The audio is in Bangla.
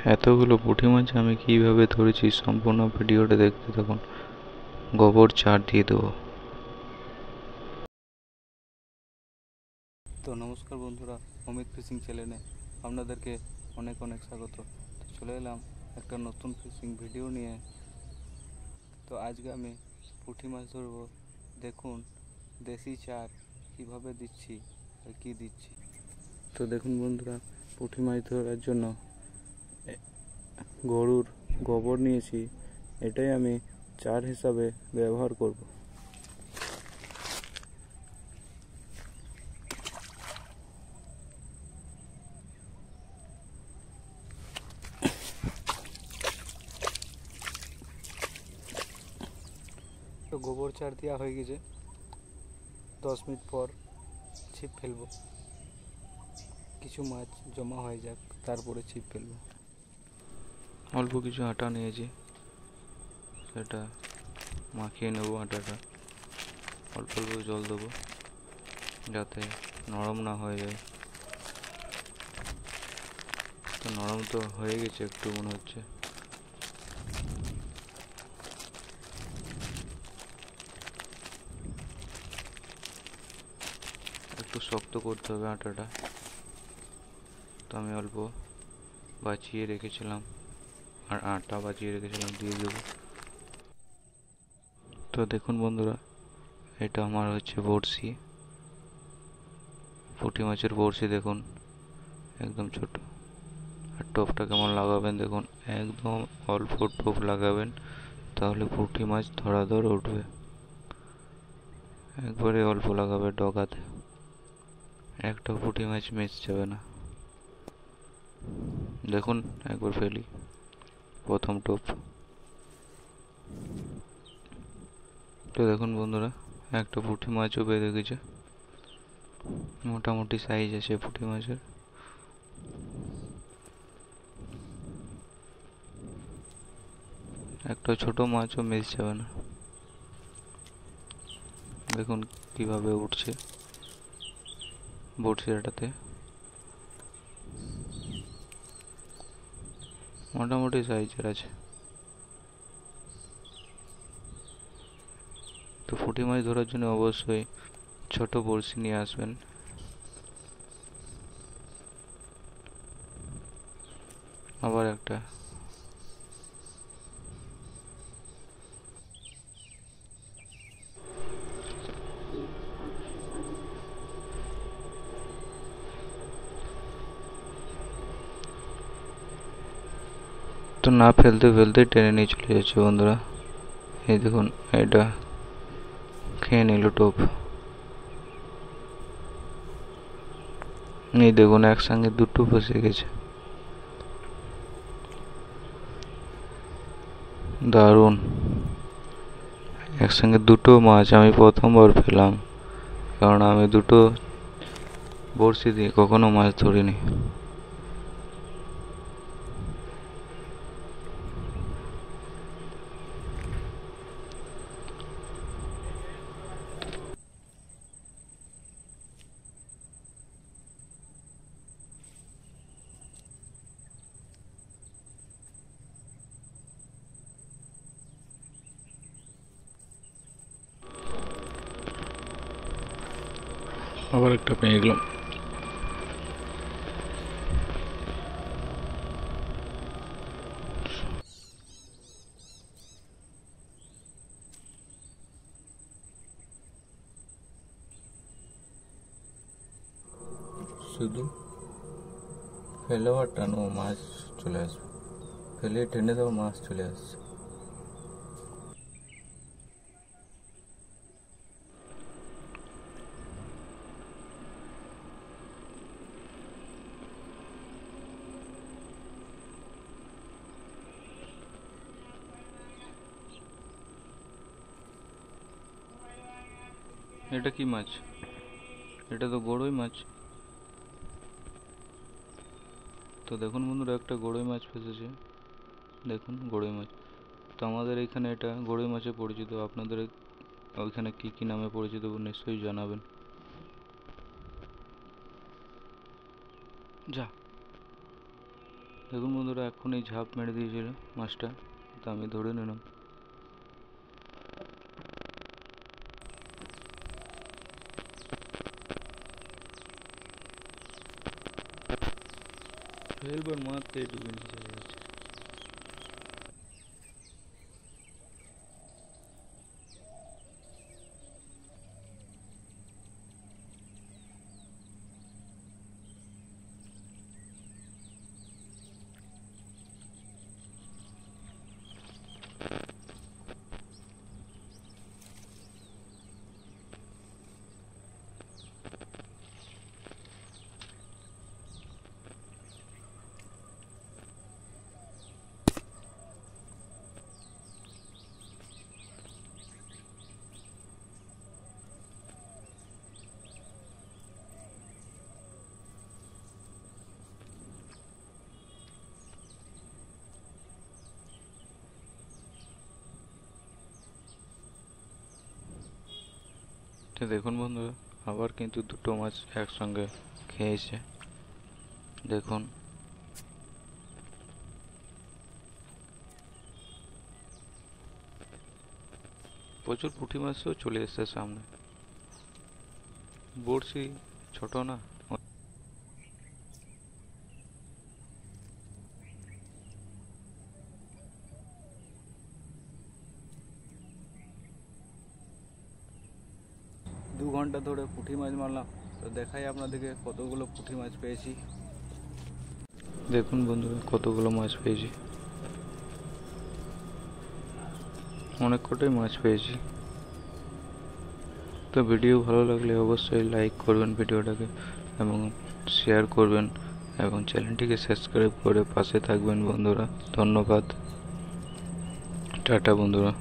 এতগুলো পুঁটি মাছ আমি কিভাবে ধরেছি সম্পূর্ণ ভিডিওটা দেখতে থাকুন। গোবর চার দিয়ে দেবো। তো নমস্কার বন্ধুরা, অমিত ফিশিং চ্যানেলে আপনাদেরকে অনেক অনেক স্বাগত। তো চলে এলাম একটা নতুন ফিশিং ভিডিও নিয়ে। তো আজকে আমি পুঁটি মাছ ধরবো। দেখুন দেশি চার কীভাবে দিচ্ছি আর কী দিচ্ছি। তো দেখুন বন্ধুরা, পুঁটি মাছ ধরার জন্য গরুর গোবর নিয়েছি। এটাই আমি চার হিসাবে ব্যবহার করব। তো গোবর চার দেওয়া হয়ে গেছে। 10 মিনিট পর ছিপ ফেলবো। কিছু মাছ জমা হয়ে যাক, তারপরে ছিপ ফেলবো। অল্প কিছু আটা নিয়েছি, সেটা মাখিয়ে নেবো। আটাটা অল্প অল্প জল দেবো যাতে নরম না হয়ে যায়। তো নরম তো হয়ে গেছে একটু মনে হচ্ছে। একটু শক্ত করতে হবে আটাটা। তো আমি অল্প বাঁচিয়ে রেখেছিলাম, আর আটা বাঁচিয়ে রেখেছিলাম দিয়ে দেবো। তো দেখুন বন্ধুরা, এটা আমার হচ্ছে বড়শি, পুঁটি মাছের বড়শি। দেখুন একদম ছোট। আর টোপটা কেমন লাগাবেন দেখুন, একদম অল্প টোপ লাগাবেন, তাহলে পুঁটি মাছ ধরাধর উঠবে। একবারে অল্প লাগাবে ডগাতে, একটা পুঁটি মাছ মিস যাবে না। দেখুন একবার ফেলি প্রথম টোপ। তো দেখুন বন্ধুরা, একটা পুঁটি মাছও বেঁধে গেছে। মোটামুটি সাইজ আছে পুঁটি মাছের। একটা ছোট মাছও মিস যাবে না। দেখুন কিভাবে উঠছে বড়শিটাতে। মোটামুটি সাইজের আছে। তো পুঁটি মাছ ধরার জন্য অবশ্যই ছোট বড়শি নিয়ে আসবেন। আবার একটা। তো না ফেলতে ফেলতে টেনে নিয়ে চলে যাচ্ছে বন্ধুরা। এই দেখুন, এটা খেয়ে নিল টোপ। এই দেখুন একসঙ্গে দুটো ফেসে গেছে। দারুণ, একসঙ্গে দুটো মাছ আমি প্রথমবার পেলাম, কারণ আমি দুটো বড়শি দিয়ে কখনো মাছ ধরিনি। আবার একটা পেয়ে গেলাম। শুধু ফেলো আর টানো, মাছ চলে আসবে। ফেলে টেনে দাও, মাছ চলে আসছে। এটা কি মাছ? এটা তো গড়ই মাছ। তো দেখুন বন্ধুরা, একটা গড়ই মাছ ফেসেছে। দেখুন গড়ই মাছ। তো আমাদের এখানে এটা গড়ই মাছে পরিচিত। আপনাদের ওইখানে কি কি নামে পরিচিত নিশ্চয়ই জানাবেন। যা। দেখুন বন্ধুরা, এখনই ঝাঁপ মেরে দিয়েছিল মাছটা, তো আমি ধরে নিলাম। ফেলবার মারতে ডুবে নিয়ে চলে যাচ্ছে। তো দেখুন বন্ধুরা, আবার কিন্তু দুটো মাছ একসঙ্গে খেয়েছে। দেখুন, প্রচুর পুঁটি মাছও চলে এসছে সামনে। বড়শি ছোট না। 2 ঘন্টা ধরে পুঁটি মাছ মারলাম, তো দেখাই আপনাদেরকে কতগুলো পুঁটি মাছ পেয়েছি। দেখুন বন্ধুরা, কতগুলো মাছ পেয়েছি, অনেক কটাই মাছ পেয়েছি। তো ভিডিও ভালো লাগলে অবশ্যই লাইক করবেন ভিডিওটাকে, এবং শেয়ার করবেন, এবং চ্যানেলটিকে সাবস্ক্রাইব করে পাশে থাকবেন বন্ধুরা। ধন্যবাদ, টাটা বন্ধুরা।